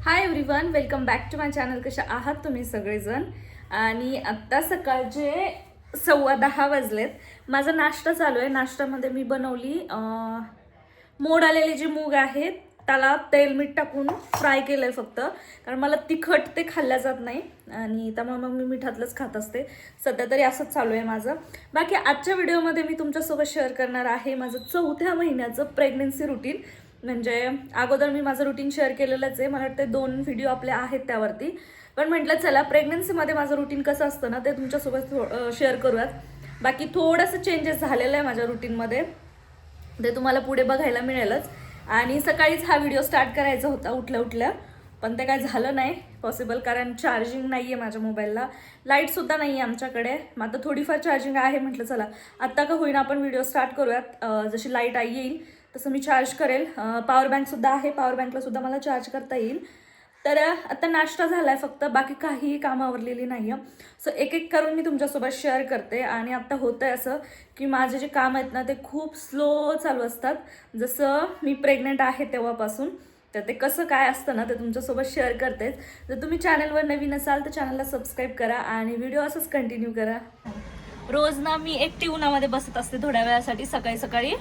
High everyone, welcome back to my channel. कशा आहात तुम्ही सगळेजण? आणि आत्ता सकाळचे 10:15 वाजलेत. माझा नाश्ता चालू आहे. नाश्त्यामध्ये मी बनवली मोड आलेले जे मूग आहेत त्याला तेल मीठ टाकून फ्राय केलं आहे फक्त, कारण मला तिखट ते खाल्ल्या जात नाही आणि त्यामुळे मग मी मिठातलंच खात असते. सध्या तरी असंच चालू आहे माझं. बाकी आजच्या व्हिडिओमध्ये मी तुमच्यासोबत शेअर करणार आहे माझं 4थ्या महिन्याचं प्रेग्नन्सी रुटीन. म्हणजे अगोदर मी माझं रुटीन शेअर केलेलंच आहे, मला वाटतं 2 व्हिडिओ आपले आहेत त्यावरती. पण म्हटलं चला प्रेग्नन्सीमध्ये माझं रुटीन कसं असतं ना ते तुमच्यासोबत शेअर करूयात. बाकी थोडंसं चेंजेस झालेलं आहे माझ्या रुटीनमध्ये, ते तुम्हाला पुढे बघायला मिळेलच. आणि सकाळीच हा व्हिडिओ स्टार्ट करायचा होता उठल्या उठल्या, पण ते काय झालं नाही पॉसिबल, कारण चार्जिंग नाही आहे माझ्या मोबाईलला, लाईटसुद्धा नाही आहे आमच्याकडे. मग आता थोडीफार चार्जिंग आहे, म्हटलं चला आत्ता का होईना आपण व्हिडिओ स्टार्ट करूयात. जशी लाईट येईल तसं मी चार्ज करेल. पॉवर बँकसुद्धा आहे, पॉवर बँकलासुद्धा मला चार्ज करता येईल. तर आता नाश्ता झाला आहे फक्त, बाकी काहीही कामं आवरलेली नाही आहे. सो एक एक करून मी तुमच्यासोबत शेअर करते. आणि आता होतं आहे असं की माझे जे काम आहेत ना ते खूप स्लो चालू असतात, जसं मी प्रेग्नंट आहे तेव्हापासून. तर ते कसं काय असतं ना ते तुमच्यासोबत शेअर करतेच. जर तुम्ही चॅनलवर नवीन असाल तर चॅनलला सबस्क्राईब करा आणि व्हिडिओ असंच कंटिन्यू करा. रोज ना मी एकटी उन्हामध्ये बसत असते थोड्या वेळासाठी, सकाळी सकाळी.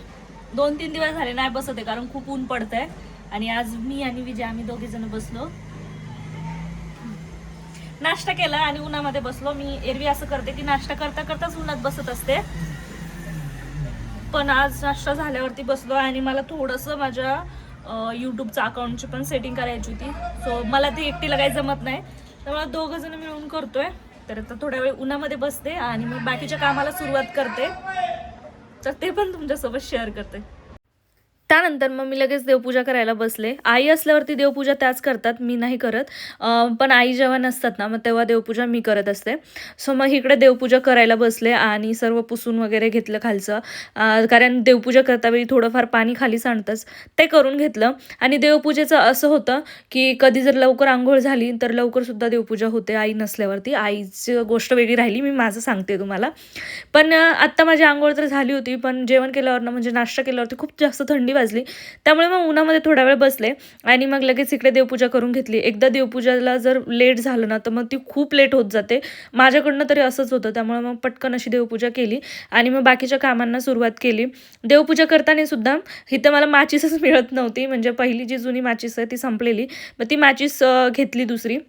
2-3 दिवस झाले नाही बसत आहे, कारण खूप ऊन पडतंय. आणि आज मी आणि विजय आम्ही दोघे जण बसलो, नाश्ता केला आणि उन्हामध्ये बसलो. मी एरवी असं करते की नाश्ता करता करताच उन्हात बसत असते, पण आज नाश्ता झाल्यावरती बसलो. आणि मला थोडंसं माझ्या यूट्यूबचं अकाउंटची पण सेटिंग करायची होती. सो मला ती एकटीला काही जमत नाही, त्यामुळे दोघं जण मिळून करतोय. तर आता थोड्या वेळ उन्हामध्ये बसते आणि मग बाकीच्या कामाला सुरुवात करते, तर ते पण तुमच्यासोबत शेअर करते. त्यानंतर मग मी लगेच देवपूजा करायला बसले. आई असल्यावरती देवपूजा त्याच करतात, मी नाही करत. पण आई जेव्हा नसतात ना मग तेव्हा देवपूजा मी करत असते. सो मग इकडे देवपूजा करायला बसले आणि सर्व पुसून वगैरे घेतलं खालचं, कारण देवपूजा करतावेळी थोडंफार पाणी खाली सांडतंच, ते करून घेतलं. आणि देवपूजेचं असं होतं की कधी जर लवकर आंघोळ झाली तर लवकरसुद्धा देवपूजा होते आई नसल्यावरती. आईची गोष्ट वेगळी राहिली, मी माझं सांगते तुम्हाला. पण आत्ता माझी आंघोळ तर झाली होती, पण जेवण केल्यावर ना म्हणजे नाश्ता केल्यावरती खूप जास्त थंडी वाजली, त्यामुळे मग उन्हामध्ये थोडा वेळ बसले आणि मग लगेच इकडे देवपूजा करून घेतली. एकदा देवपूजाला जर लेट झालं ना तर मग ती खूप लेट होत जाते, माझ्याकडनं तरी असंच होतं. त्यामुळे मग पटकन अशी देवपूजा केली आणि मग बाकीच्या कामांना सुरुवात केली. देवपूजा करताना सुद्धा इथं मला माचीसच मिळत नव्हती, म्हणजे पहिली जी जुनी माचीस आहे ती संपलेली, मग ती माचीस घेतली दुसरी.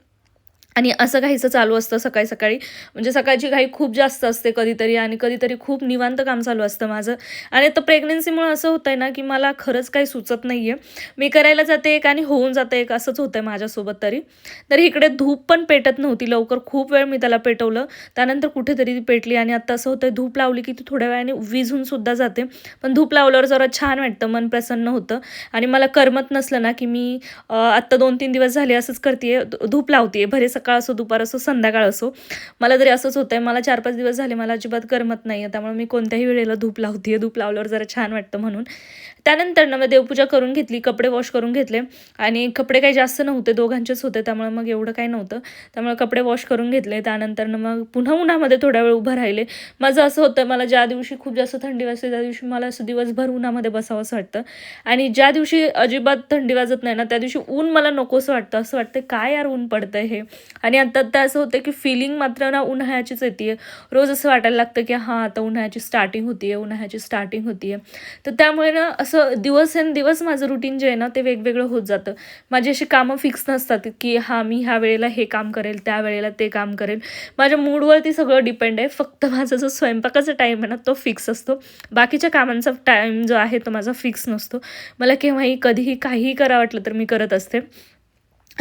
आणि असं काहीसं चालू असतं सकाळी सकाळी. म्हणजे सकाळची घाई खूप जास्त असते कधीतरी, आणि कधीतरी खूप निवांत काम चालू असतं माझं. आणि आता प्रेग्नन्सीमुळे असं होतं आहे ना की मला खरंच काही सुचत नाही आहे, मी करायला जाते एक आणि होऊन जातं एक, असंच होतं आहे माझ्यासोबत. तर इकडे धूप पण पेटत नव्हती लवकर, खूप वेळ मी त्याला पेटवलं, त्यानंतर कुठेतरी ती पेटली. आणि आता असं होतं धूप लावली की ती थोड्या वेळाने विझून सुद्धा जाते, पण धूप लावल्यावर जरा छान वाटतं, मन प्रसन्न होतं. आणि मला करमत नसलं ना की मी आत्ता 2-3 दिवस झाले असंच करते, धूप लावते, भरे सकाळ असो, दुपार असो, संध्याकाळ असो, मला तरी असंच होतं आहे. मला 4-5 दिवस झाले मला अजिबात करमत नाही आहे, त्यामुळे मी कोणत्याही वेळेला धूप लावते, धूप लावल्यावर जरा छान वाटतं म्हणून. त्यानंतर ना मग देवपूजा करून घेतली, कपडे वॉश करून घेतले. आणि कपडे काही जास्त नव्हते, दोघांचेच होते, त्यामुळे मग एवढं काही नव्हतं, त्यामुळे कपडे वॉश करून घेतले. त्यानंतर ना मग पुन्हा उन्हामध्ये थोड्या वेळ उभं राहिले. माझं असं होतं, मला ज्या दिवशी खूप जास्त थंडी वाजते त्या दिवशी मला असं दिवसभर उन्हामध्ये बसावं असं वाटतं, आणि ज्या दिवशी अजिबात थंडी वाजत नाही ना त्या दिवशी ऊन मला नकोसं वाटतं, असं वाटतं काय यार ऊन पडतंय हे. आणि आता असं होतं की फिलिंग मात्र ना उन्हाळ्याचीच येते, रोज असं वाटायला लागतं की हां आता उन्हाळ्याची स्टार्टिंग होती आहे, उन्हाळ्याची स्टार्टिंग होती आहे. तर त्यामुळे ना असं दिवसेंदिवस माझं रुटीन जे आहे ना ते वेगवेगळं होत जातं. माझी अशी कामं फिक्स नसतात की हां मी ह्या वेळेला हे काम करेल, त्या वेळेला ते काम करेल. माझ्या मूडवरती सगळं डिपेंड आहे. फक्त माझा जो स्वयंपाकाचा टाईम आहे ना तो फिक्स असतो, बाकीच्या कामांचा टाईम जो आहे तो माझा फिक्स नसतो. मला केव्हाही कधीही काहीही करा वाटलं तर मी करत असते.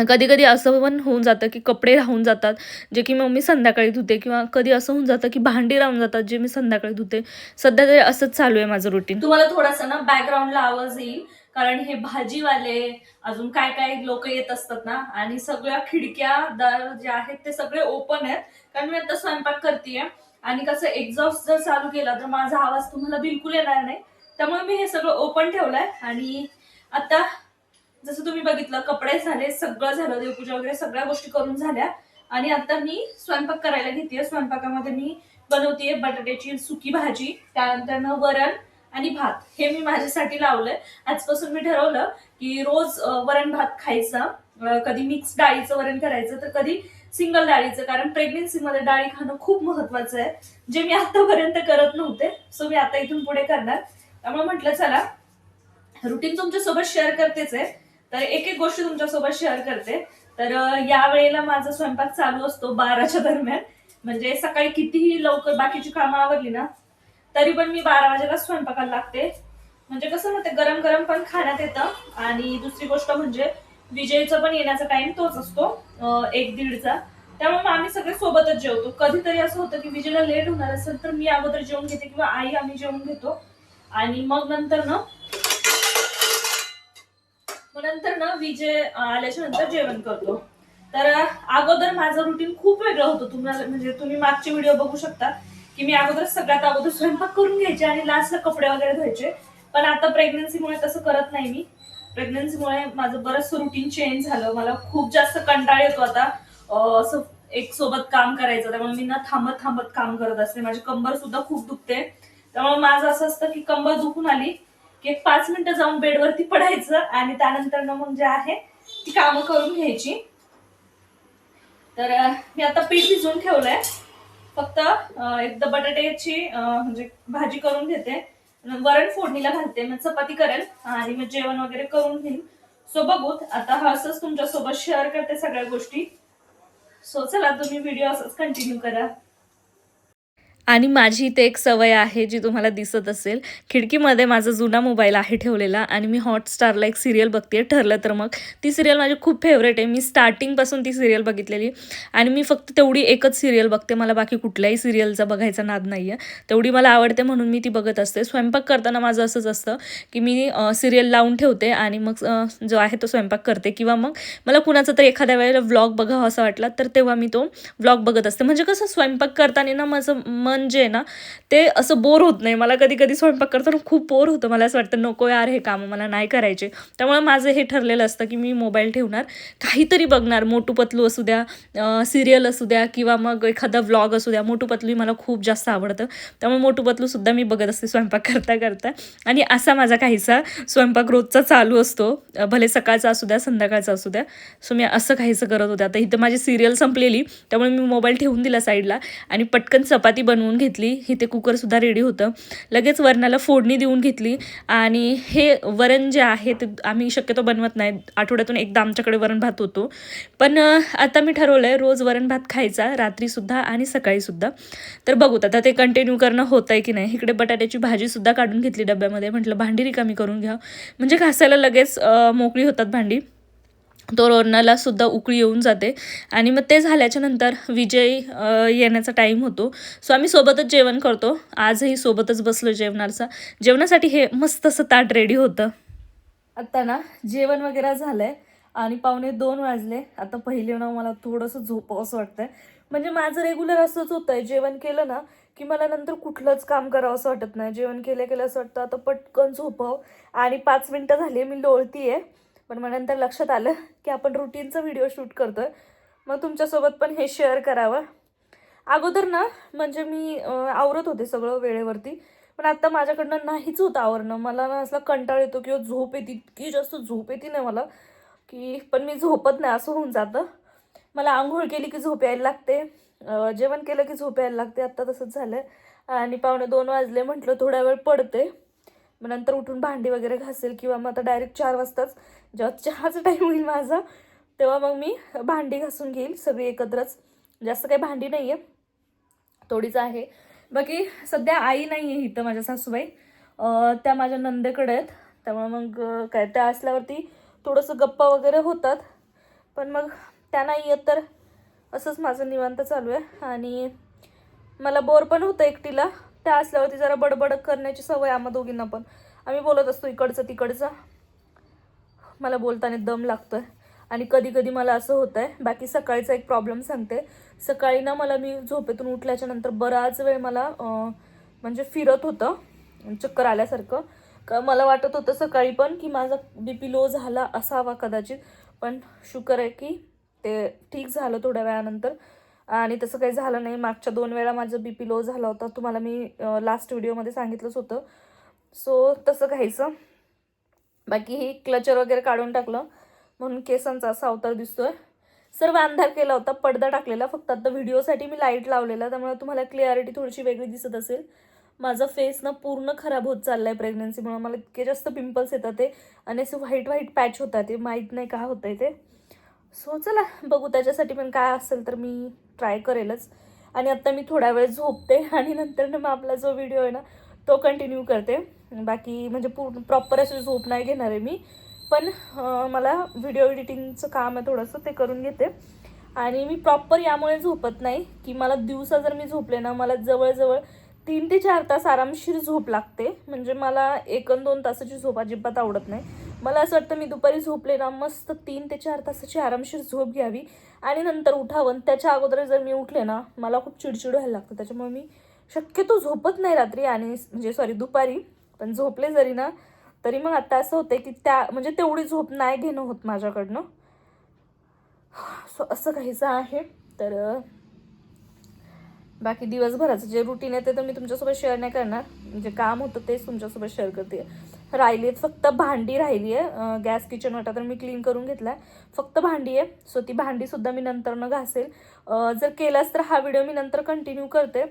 कधी कधी असं पण होऊन जातं की कपडे राहून जातात जे की मग मी संध्याकाळी धुते, किंवा कधी असं होऊन जातं की भांडी राहून जातात जे मी संध्याकाळी धुते. सध्या तरी असंच चालू आहे माझं रुटीन. तुम्हाला थोडासा ना बॅकग्राऊंडला आवाज येईल, कारण हे भाजीवाले अजून काय काय लोक येत असतात ना, आणि सगळ्या खिडक्या दार जे आहेत ते सगळे ओपन आहेत, कारण मी आता स्वयंपाक करतेय. आणि कसं एक्झॉस्ट जर चालू केला तर माझा आवाज तुम्हाला बिलकुल येणार नाही, त्यामुळे मी हे सगळं ओपन ठेवलंय. आणि आता जसं तुम्ही बघितलं कपडे झाले, सगळं झालं, देवपूजा वगैरे सगळ्या गोष्टी करून झाल्या. आणि आता मी स्वयंपाक करायला घेतेय. स्वयंपाकामध्ये मी बनवतेय बटाट्याची सुकी भाजी, त्यानंतर वरण आणि भात, हे मी माझ्यासाठी लावलंय. आजपासून मी ठरवलं की रोज वरण भात खायचा, कधी मिक्स डाळीचं वरण करायचं तर कधी सिंगल डाळीचं, कारण प्रेग्नेन्सीमध्ये डाळी खाणं खूप महत्वाचं आहे, जे मी आतापर्यंत करत नव्हते. सो मी आता इथून पुढे करणार. त्यामुळे म्हटलं चला रुटीन तुमच्यासोबत शेअर करतेच आहे, तर एक एक गोष्टी तुमच्यासोबत शेअर करते. तर या वेळेला माझा स्वयंपाक चालू असतो 12च्या दरम्यान. म्हणजे सकाळी कितीही लवकर बाकीची कामं आवरली ना तरी पण मी 12 वाजेला स्वयंपाकाला लागते. म्हणजे कसं ना ते गरम गरम पण खाण्यात येतं, आणि दुसरी गोष्ट म्हणजे विजयचं पण येण्याचा टाइम तोच असतो 1-1:30चा. त्यामुळे मग आम्ही सगळे सोबतच जेवतो. कधीतरी असं होतं की विजयला लेट होणार असेल तर मी अगोदर जेवून घेते किंवा आई आम्ही जेवून घेतो, आणि मग नंतर ना विजय आल्याच्या नंतर जेवण करतो. तर अगोदर माझं रुटीन खूप वेगळं होतं. तुम्हाला म्हणजे तुम्ही मागचे व्हिडिओ बघू शकता की मी सगळ्यात अगोदर स्वयंपाक करून घ्यायचे आणि लास्टला कपडे वगैरे धुवायचे. पण आता प्रेग्नन्सीमुळे तसं करत नाही मी. प्रेग्नन्सीमुळे माझं बरंच रुटीन चेंज झालं. मला खूप जास्त कंटाळ येतो आता असं एक सोबत काम करायचं. त्यामुळे मी ना थांबत थांबत काम करत असते. माझी कंबर सुद्धा खूप दुखते. त्यामुळे माझं असं असतं की कंबर दुखून आली की एक 5 मिनिटं जाऊन बेडवरती पडायचं आणि त्यानंतर मग जे आहे ती कामं करून घ्यायची. तर मी आता पीठ भिजवून ठेवलंय. फक्त एकदा बटाट्याची म्हणजे भाजी करून घेते, वरण फोडणीला घालते, मग चपाती करेल आणि मग जेवण वगैरे करून घेईन. सो बघूत आता असंच तुमच्यासोबत शेअर करते सगळ्या गोष्टी. सो चला तुम्ही व्हिडिओ असंच कंटिन्यू करा. आणि माझी इथे एक सवय आहे जी तुम्हाला दिसत असेल. खिडकीमध्ये माझा जुना मोबाईल आहे ठेवलेला आणि मी हॉटस्टारला एक सिरियल बघते. ठरलं तर मग ती सिरियल माझी खूप फेवरेट आहे. मी स्टार्टिंगपासून ती सिरियल बघितलेली आणि मी फक्त तेवढी एकच सिरियल बघते. मला बाकी कुठल्याही सिरियलचा बघायचा नाद नाही आहे. तेवढी मला आवडते म्हणून मी ती बघत असते. स्वयंपाक करताना माझं असंच असतं की मी सिरियल लावून ठेवते आणि मग जो आहे तो स्वयंपाक करते, किंवा मग मला कुणाचा तर एखाद्या वेळेला व्लॉग बघावा असं वाटला तर तेव्हा मी तो व्लॉग बघत असते. म्हणजे कसं स्वयंपाक करताना ना माझं मन जे आहे ना ते असं बोर होत नाही. मला कधी कधी स्वयंपाक करताना खूप बोर होतं. मला असं वाटतं नको यार हे कामं मला नाही करायचे. त्यामुळे माझं हे ठरलेलं असतं की मी मोबाईल ठेवणार, काहीतरी बघणार. मोटू पतलू असू द्या, सिरियल असू द्या, किंवा मग एखादा व्लॉग असू द्या. मोटू पतलू मला खूप जास्त आवडतं, त्यामुळे मोटू पतलू सुद्धा मी बघत असते स्वयंपाक करता करता. आणि असा माझा काहीसा स्वयंपाक रोजचा चालू असतो, भले सकाळचा असू द्या संध्याकाळचा असू द्या. सो मी असं काहीसं करत होते. आता इथं माझी सिरियल संपलेली त्यामुळे मी मोबाईल ठेवून दिला साईडला आणि पटकन चपाती बनवून घेतली. इथे कुकरसुद्धा रेडी होतं. लगेच वरणाला फोडणी देऊन घेतली. आणि हे वरण जे आहे ते आम्ही शक्यतो बनवत नाही. आठवड्यातून एकदा आमच्याकडे वरण भात होतो. पण आता मी ठरवलं आहे रोज वरण भात खायचा, रात्रीसुद्धा आणि सकाळीसुद्धा. तर बघूत आता ते कंटिन्यू करणं होतं आहे की नाही. इकडे बटाट्याची भाजीसुद्धा काढून घेतली डब्यामध्ये. म्हटलं भांडी रिकामी करून घ्या, म्हणजे घासायला लगेच मोकळी होतात भांडी. तो वरणाला सुद्धा उकळी येऊन जाते. आणि मग ते झाल्याच्या नंतर विजय येण्याचा टाईम होतो. सो आम्ही सोबतच जेवण करतो. आजही सोबतच बसलो जेवणासाठी. हे मस्त असं ताट रेडी होतं. आता ना जेवण वगैरे झालंय आणि 1:45 वाजले. आता पहिले ना मला थोडंसं झोपावं असं वाटतंय. म्हणजे माझं रेग्युलर असंच होतंय, जेवण केलं ना की मला नंतर कुठलंच काम करावं असं वाटत नाही. जेवण केलं असं वाटतं आता पटकन झोपावं. आणि 5 मिनिटं झाली मी लोळतीये, पण मग नंतर लक्षात आलं की आपण रुटीनचा व्हिडिओ शूट करतोय, मग तुमच्यासोबत पण हे शेअर करावं. अगोदर ना म्हणजे मी आवरत होते सगळं वेळेवरती, पण आता माझ्याकडनं नाहीच होतं आवरणं. मला ना असला कंटाळ येतो किंवा झोप येते, इतकी जास्त झोप येते नाही मला की पण मी झोपत नाही असं होऊन जातं. मला आंघोळ केली की झोप यायला लागते, जेवण केलं की झोप यायला लागते. आत्ता तसंच झालं आहे. आणि 1:45 वाजले, म्हटलं थोड्या वेळ पडते, मग नंतर उठून भांडी वगैरे घासेल, किंवा मग आता डायरेक्ट 4 वाजताच जेव्हा चहाचा टाईम होईल माझा तेव्हा मग मी भांडी घासून घेईल सगळी एकत्रच. जास्त काही भांडी नाही आहे, थोडीच आहे. बाकी सध्या आई नाही आहे इथं, माझ्या सासूबाई त्या माझ्या नंदेकडे आहेत. त्यामुळे मग काय त्या असल्यावरती थोडंसं गप्पा वगैरे होतात. पण मग त्या नाही आहेत तर असंच माझं निवांत चालू आहे. आणि मला बोर पण होतं एकटीला. त्या असल्यावरती जरा बडबड करण्याची सवय आम्हा दोघींना पण. आम्ही बोलत असतो इकडचं तिकडचं. मला बोलताना दम लागतो आहे. आणि कधी कधी मला असं होतं आहे, बाकी सकाळचा एक प्रॉब्लेम सांगते. सकाळी ना मला मी झोपेतून उठल्याच्या नंतर बराच वेळ मला म्हणजे फिरत होतं, चक्कर आल्यासारखं. मला वाटत होतं सकाळी पण की माझा BP लो झाला असावा कदाचित, पण शुक्र आहे की ते ठीक झालं थोड्या वेळानंतर. आणि तसं काही झालं नाही. मागच्या 2 वेळा माझं BP लो झाला होता, तुम्हाला मी लास्ट व्हिडिओमध्ये सांगितलंच होतं. सो तसं काहीचं. बाकी ही क्लचर वगैरे काढून टाकलं. म्हणून केसांचा असा अवतार दिसतोय. सर्व अंधार केला होता, पडदा टाकलेला, फक्त आता व्हिडिओसाठी मी लाईट लावलेला, त्यामुळे तुम्हाला क्लिअरिटी थोडीशी वेगळी दिसत असेल. माझा फेस ना पूर्ण खराब होत चाललाय प्रेग्नन्सीमुळे. मला इतके जास्त पिंपल्स येतात ते आणि असे व्हाईट व्हाईट पॅच होतात, ते माहीत नाही काय होतंय ते. सो चला बघू, त्याच्यासाठी पण काय असेल तर मी ट्राय करेलच. आणि आत्ता मी थोडा वेळ झोपते आणि नंतर ना मग आपला जो व्हिडिओ आहे ना तो कंटिन्यू करते. बाकी म्हणजे पूर्ण प्रॉपर अशी झोप नाही घेणार आहे मी, पण मला व्हिडिओ एडिटिंगचं काम आहे थोडंसं, ते करून घेते. आणि मी प्रॉपर यामुळे झोपत नाही की मला दिवसा जर मी झोपले ना, मला जवळजवळ 3 ते 4 तास आरामशीर झोप लागते. म्हणजे मला 1-2 तासाची झोप अजिबात आवडत नाही. मला असं वाटतं मी दुपारी झोपले ना, मस्त 3 ते 4 तासाची आरामशीर झोप घ्यावी आणि नंतर उठावं. त्याच्या अगोदर जर मी उठले ना, मला खूप चिडचिड व्हायला लागतं. त्याच्यामुळे मी शक्यतो झोपत नाही रात्री, आणि म्हणजे दुपारी. पण झोपले जरी ना तरी मग आता असं होतं की म्हणजे तेवढी झोप नाही घेणं होत माझ्याकडनं. सो असं काहीचं आहे. तर बाकी दिवसभराचं जे रुटीन आहे ते तर मी तुमच्यासोबत शेअर नाही करणार. जे काम होतं तेच तुमच्यासोबत शेअर करते. राहिली आहेत फक्त भांडी राहिली आहे. गॅस किचन वाटा तर मी क्लीन करून घेतला, फक्त भांडी आहे. सो ती भांडीसुद्धा मी नंतरनं घासेल. जर केलास तर हा व्हिडिओ मी नंतर कंटिन्यू करते,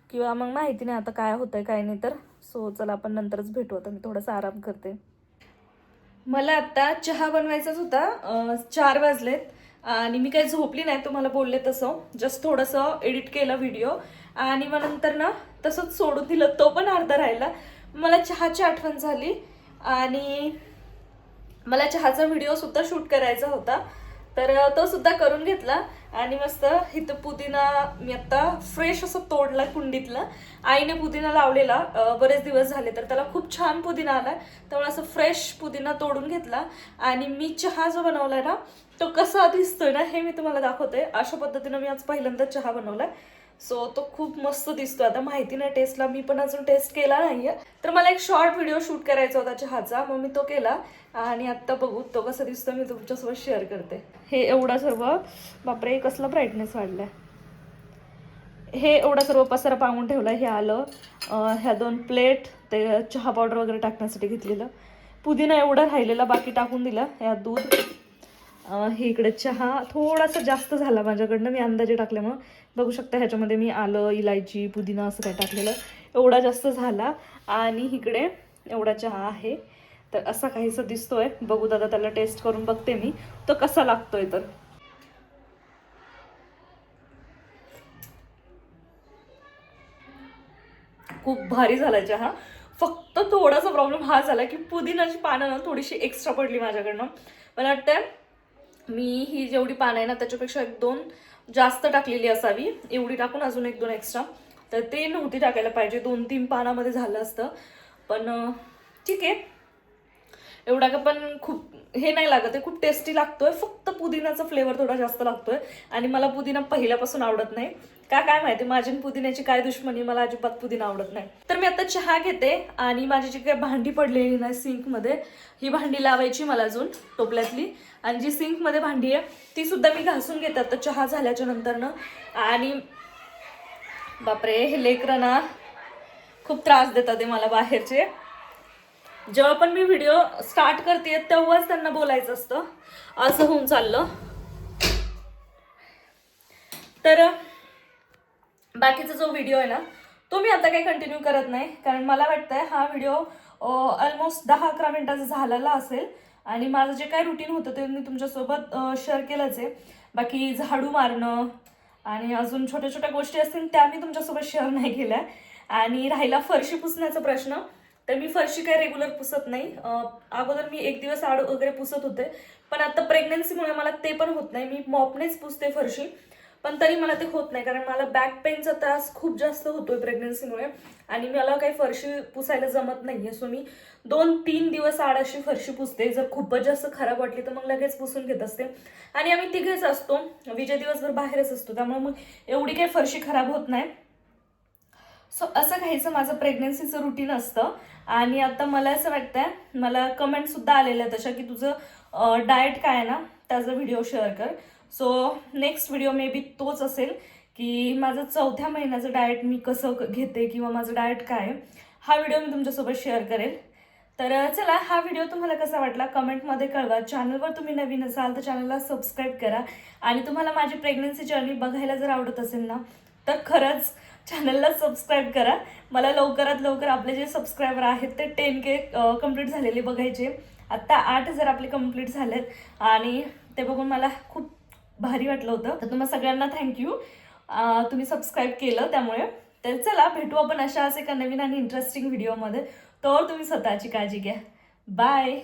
किंवा मग माहिती नाही आता काय होतंय काय नाही तर. सो चला आपण नंतरच भेटू. आता मी थोडासा आराम करते. मला आत्ता चहा बनवायचाच होता. 4 वाजलेत आणि मी काही झोपली नाही, तुम्हाला बोलले तसं. जस्ट थोडंसं एडिट केलं व्हिडिओ आणि मग नंतर ना तसंच सोडून दिलं, तो पण अर्धा राहिला. मला चहाची आठवण झाली आणि मला चहाचा व्हिडिओसुद्धा शूट करायचा होता, तर तो सुद्धा करून घेतला. आणि मस्त इथं पुदिना मी आत्ता फ्रेश असं तोडला कुंडीतलं. आईने पुदिना लावलेला बरेच दिवस झाले, तर त्याला खूप छान पुदिना आला, त्यामुळे असं फ्रेश पुदिना तोडून घेतला. आणि मी चहा जो बनवलाय ना तो कसा दिसतोय ना हे मी तुम्हाला दाखवते. अशा पद्धतीनं मी आज पहिल्यांदा चहा बनवलाय. सो तो खूप मस्त दिसतो. आता माहिती नाही टेस्टला, मी पण अजून टेस्ट केला नाहीये. तर मला एक शॉर्ट व्हिडिओ शूट करायचा होता चहाचा, मग मी तो केला आणि आत्ता बघू तो कसा दिसतो मी तुमच्यासोबत शेअर करते. हे एवढा सर्व, बापरे कसला ब्राईटनेस वाढलाय. हे एवढा सर्व पसारा पांगून ठेवला. हे आलं, ह्या 2 प्लेट ते चहा पावडर वगैरे टाकण्यासाठी घेतलेलं. पुदिना एवढा राहिलेला बाकी टाकून दिला. ह्यात दूध, हे इकडे चहा थोडासा जास्त झाला माझ्याकडनं, मी अंदाजे टाकल्यामुळं. बघू शकता ह्याच्यामध्ये मी आलं, इलायची, पुदिना असं काय टाकलेलं, एवढा जास्त झाला. आणि इकडे एवढा चहा आहे. तर असा काहीसा दिसतोय. बघू दादा, त्याला टेस्ट करून बघते मी तो कसा लागतोय. तर खूप भारी झाला चहा. फक्त थोडासा प्रॉब्लेम हा झाला की पुदिनाची पानं ना थोडीशी एक्स्ट्रा पडली माझ्याकडनं. मला वाटतं मी ही जेवढी पानं आहे ना त्याच्यापेक्षा 1-2 जास्त टाकलेली असावी. एवढी टाकून अजून 1-2 एक्स्ट्रा, तर ते नव्हती टाकायला पाहिजे. 2-3 पानामध्ये झालं असतं. पण ठीक आहे, एवढा का पण खूप हे नाही लागत आहे, खूप टेस्टी लागतोय. फक्त पुदिनाचा फ्लेवर थोडा जास्त लागतोय. आणि मला पुदिना पहिल्यापासून आवडत नाही का काय माहिती, माझी पुदिन्याची काय दुश्मनी, मला अजिबात पुदिना आवडत नाही. तर मी आता चहा घेते आणि माझी जी काही भांडी पडलेली ना सिंकमध्ये, ही भांडी लावायची मला अजून टोपल्यातली. आणि जी सिंकमध्ये भांडी आहे ती सुद्धा मी घासून घेते आता चहा झाल्याच्या नंतरनं. आणि बापरे, हे लेकरं ना खूप त्रास देतात ते मला बाहेरचे. जेव्हा पण मी व्हिडिओ स्टार्ट करते तेव्हाच त्यांना बोलायचं असतं, असं होऊन चाललं. तर बाकीचा जो व्हिडिओ आहे ना तो मी आता काही कंटिन्यू करत नाही, कारण मला वाटतंय हा व्हिडिओ ऑलमोस्ट 10-11 मिनिटाचा झालेला असेल. आणि माझं जे काय रुटीन होतं ते मी तुमच्यासोबत शेअर केलंच आहे. बाकी झाडू मारणं आणि अजून छोट्या छोट्या गोष्टी असतील त्या मी तुमच्यासोबत शेअर नाही केल्या. आणि राहिला फरशी पुसण्याचा प्रश्न, तर मी फरशी काही रेग्युलर पुसत नाही. अगोदर मी 1 दिवस आड वगैरे पुसत होते, पण आता प्रेग्नन्सीमुळे मला ते पण होत नाही. मी मॉपनेच पुसते फरशी, पण तरी मला ते होत नाही, कारण मला बॅक पेनचा त्रास खूप जास्त होतोय प्रेग्नन्सीमुळे. आणि मला काही फरशी पुसायला जमत नाहीये. सो मी 2-3 दिवस आड अशी फरशी पुसते. जर खूपच जास्त खराब वाटली तर मग लगेच पुसून घेत असते. आणि आम्ही तिघेच असतो, विजय दिवसभर बाहेरच असतो, त्यामुळे मग एवढी काही फरशी खराब होत नाही. सो असं काहीचं माझं प्रेग्नन्सीचं रुटीन असतं. आणि आता मला असं वाटतंय, मला कमेंटसुद्धा आलेल्या तशा की तुझं डाएट काय आहे ना त्याचा व्हिडिओ शेअर कर. So next video may be तोच असेल की माझं 4थ्या महिन्याचं डाएट मी कसं घेते किंवा माझं डाएट काय आहे, हा व्हिडिओ मी तुमच्यासोबत शेअर करेल. तर चला, हा व्हिडिओ तुम्हाला कसा वाटला कमेंटमध्ये कळवा. चॅनलवर तुम्ही नवीन असाल तर चॅनलला सबस्क्राईब करा. आणि तुम्हाला माझी प्रेग्नन्सी जर्नी बघायला जर आवडत असेल ना तर खरंच चॅनलला सबस्क्राईब करा. मला लवकरात लवकर आपले जे सबस्क्रायबर आहेत ते 10K कंप्लीट झालेले बघायचे. आत्ता 8,000 आपले कंप्लीट झालेत आणि ते बघून मला खूप भारी वाटलं होतं. तर तुम्हाला सगळ्यांना थँक्यू, तुम्ही सबस्क्राईब केलं त्यामुळे. तर चला, भेटू आपण अशाच एका नवीन आणि इंटरेस्टिंग व्हिडिओमध्ये. तर तुम्ही स्वतःची काळजी घ्या. बाय.